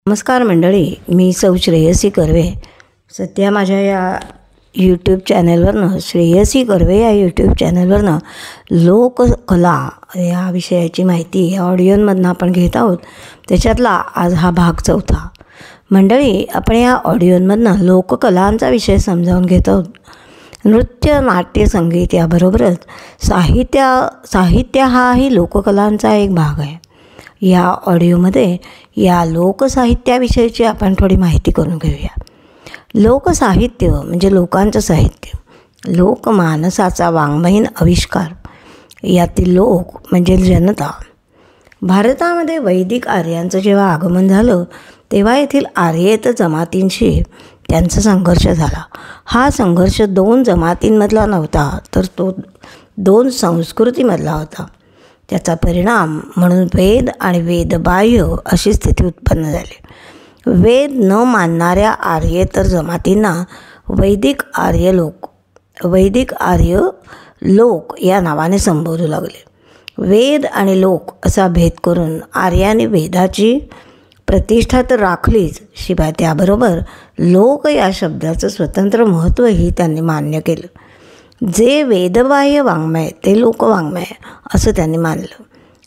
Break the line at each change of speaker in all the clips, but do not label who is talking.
नमस्कार मंडळी, मी सौ श्रेयसी कर्वे. सध्या माझ्या या यूट्यूब चॅनलवरनं, श्रेयसी कर्वे या यूट्यूब चॅनलवरनं लोककला या विषयाची माहिती या ऑडिओमधनं आपण घेत आहोत. त्याच्यातला आज हा भाग 4. मंडळी, आपण या ऑडिओमधनं लोककलांचा विषय समजावून घेत आहोत. नृत्य, नाट्य, संगीत याबरोबरच साहित्य हाही लोककलांचा एक भाग आहे. या ऑडिओमध्ये या लोकसाहित्याविषयीची आपण थोडी माहिती करून घेऊया. लोकसाहित्य म्हणजे लोकांचं साहित्य, लोकमानसाचा वाङ्मयीन आविष्कार. यातील लोक म्हणजे जनता. भारतामध्ये वैदिक आर्यांचं जेव्हा आगमन झालं तेव्हा येथील आर्येतर जमातींशी त्यांचा संघर्ष झाला. हा संघर्ष 2 जमातींमधला नव्हता, तर तो 2 संस्कृतीमधला होता. त्याचा परिणाम म्हणून वेद आणि वेदबाह्य अशी स्थिती उत्पन्न झाली. वेद न मानणाऱ्या आर्येतर जमातींना वैदिक आर्य लोक या नावाने संबोधू लागले. वेद आणि लोक असा भेद करून आर्याने वेदाची प्रतिष्ठा तर राखलीच, शिवाय त्याबरोबर लोक या शब्दाचं स्वतंत्र महत्त्वही त्यांनी मान्य केलं. जे वेदबाह्य वाङ्मय ते लोकवाङ्मय असं त्यांनी मानलं.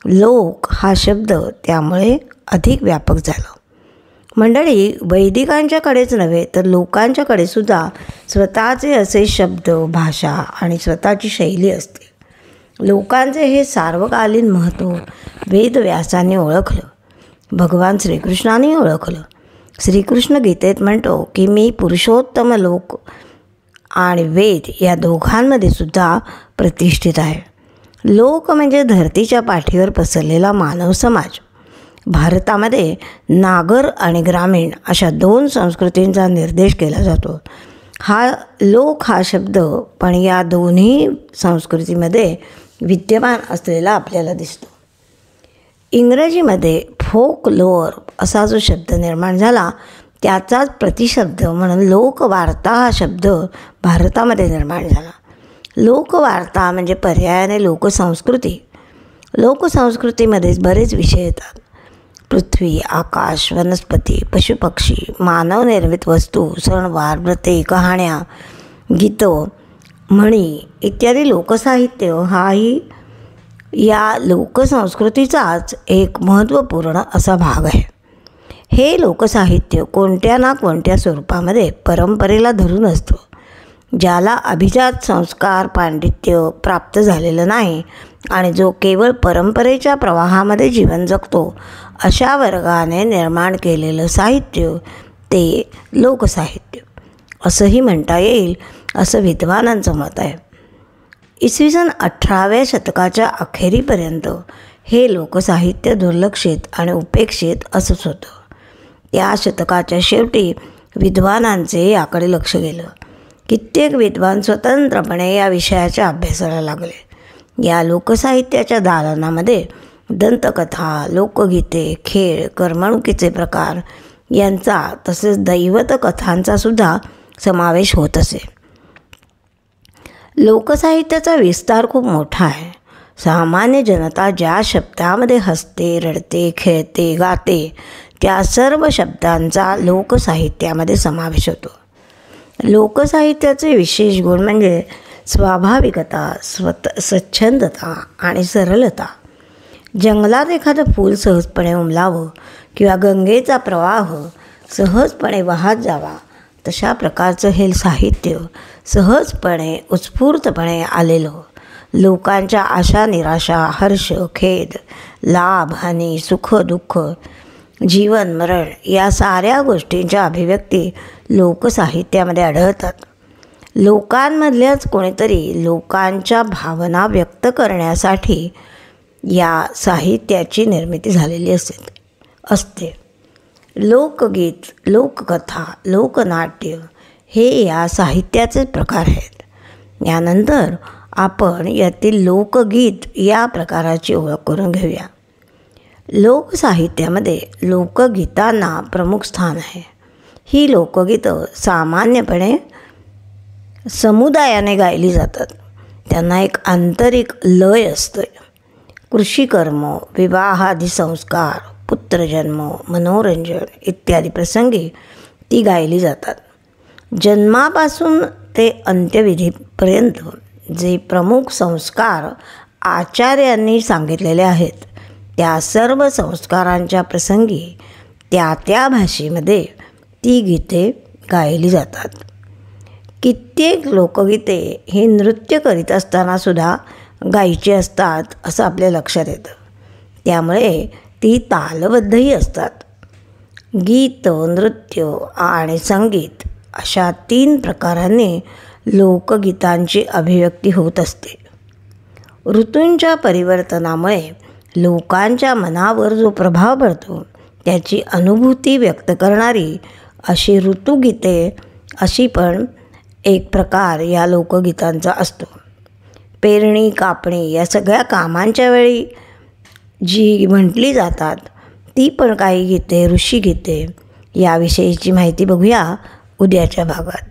लोक हा शब्द त्यामुळे अधिक व्यापक झाला. मंडळी, वैदिकांच्याकडेच नव्हे तर लोकांच्याकडे सुद्धा स्वतःचे असे शब्द, भाषा आणि स्वतःची शैली असते. लोकांचे हे सार्वकालीन महत्त्व वेदव्यासांनी ओळखलं, भगवान श्रीकृष्णाने ओळखलं. श्रीकृष्ण गीतेत म्हणतो की मी पुरुषोत्तम लोक आणि वेद या दोघांमध्ये सुद्धा प्रतिष्ठित आहे. लोक म्हणजे धरतीच्या पाठीवर पसरलेला मानव समाज. भारतामध्ये नागर आणि ग्रामीण अशा 2 संस्कृतींचा निर्देश केला जातो. लोक हा शब्द पण या दोन्ही संस्कृतीमध्ये विद्यमान असलेला आपल्याला दिसतो. इंग्रजीमध्ये फोकलोअर असा जो शब्द निर्माण झाला त्याचाच प्रतिशब्द म्हणून लोकवार्ता हा शब्द भारतामध्ये निर्माण झाला. लोकवार्ता म्हणजे पर्यायाने लोकसंस्कृती. लोकसंस्कृतीमध्येच बरेच विषय येतात. पृथ्वी, आकाश, वनस्पती, पशुपक्षी, मानवनिर्मित वस्तू, सणवार, व्रते, कहाण्या, गीतं, म्हणी इत्यादी. लोकसाहित्य हाही या लोकसंस्कृतीचाच एक महत्त्वपूर्ण असा भाग आहे. हे लोकसाहित्य कोणत्या ना कोणत्या स्वरूपामध्ये परंपरेला धरून असतं. ज्याला अभिजात संस्कार, पांडित्य प्राप्त झालेलं नाही आणि जो केवळ परंपरेच्या प्रवाहामध्ये जीवन जगतो अशा वर्गाने निर्माण केलेलं साहित्य ते लोकसाहित्य असंही म्हणता येईल, असं विद्वानांचं मत आहे. इसवी सन 18व्या शतकाच्या अखेरीपर्यंत हे लोकसाहित्य दुर्लक्षित आणि उपेक्षित असंच होतं. त्या शतकाच्या शेवटी विद्वानांचे याकडे लक्ष गेलं. कित्येक विद्वान स्वतंत्रपणे या विषयाच्या अभ्यासाला लागले. या लोकसाहित्याच्या दालनामध्ये दंतकथा, लोकगीते, खेळ, करमणुकीचे प्रकार यांचा तसेच दैवत कथांचा सुद्धा समावेश होत असे. लोकसाहित्याचा विस्तार खूप मोठा आहे. सामान्य जनता ज्या शब्दामध्ये हसते, रडते, खेळते, गाते त्या सर्व शब्दांचा लोकसाहित्यामध्ये समावेश होतो. लोकसाहित्याचे विशेष गुण म्हणजे स्वाभाविकता, स्वच्छंदता आणि सरलता. जंगलात एखादं फूल सहजपणे उमलावं किंवा गंगेचा प्रवाह सहजपणे वाहत जावा तशा प्रकारचं हे साहित्य सहजपणे, उत्स्फूर्तपणे आलेलं. लोकांच्या आशा, निराशा, हर्ष, खेद, लाभ, हानी, सुख, दुःख, जीवन, मरण या साऱ्या गोष्टींच्या अभिव्यक्ती लोकसाहित्यामध्ये आढळतात. लोकांमधल्याच कोणीतरी लोकांच्या भावना व्यक्त करण्यासाठी या साहित्याची निर्मिती झालेली असते. लोकगीत, लोककथा, लोकनाट्य हे या साहित्याचे प्रकार आहेत. यानंतर आपण यातील लोकगीत या प्रकाराची ओळख करून घेऊया. लोकसाहित्यामध्ये लोकगीतांना प्रमुख स्थान आहे. ही लोकगीतं सामान्यपणे समुदायाने गायली जातात. त्यांना एक आंतरिक लय असते. कृषिकर्म, विवाहादी संस्कार, पुत्रजन्म, मनोरंजन इत्यादी प्रसंगी ती गायली जातात. जन्मापासून ते अंत्यविधीपर्यंत जे प्रमुख संस्कार आचार्यांनी सांगितलेले आहेत त्या सर्व संस्कारांच्या प्रसंगी त्या त्या भाषेमध्ये ती गीते गायली जातात. कित्येक लोकगीते ही नृत्य करीत असतानासुद्धा गायची असतात असं आपल्या लक्षात येतं. त्यामुळे ती तालबद्धही असतात. गीत, नृत्य आणि संगीत अशा 3 प्रकारांनी लोकगीतांची अभिव्यक्ती होत असते. ऋतूंच्या परिवर्तनामुळे लोकांच्या मनावर जो प्रभाव पडतो त्याची अनुभूती व्यक्त करणारी अशी ऋतुगीते अशी पण एक प्रकार या लोकगीतांचा असतो. पेरणी, कापणी या सगळ्या कामांच्या वेळी जी म्हटली जातात ती पण काही गीते, ऋषीगीते याविषयीची माहिती बघूया उद्याच्या भागात.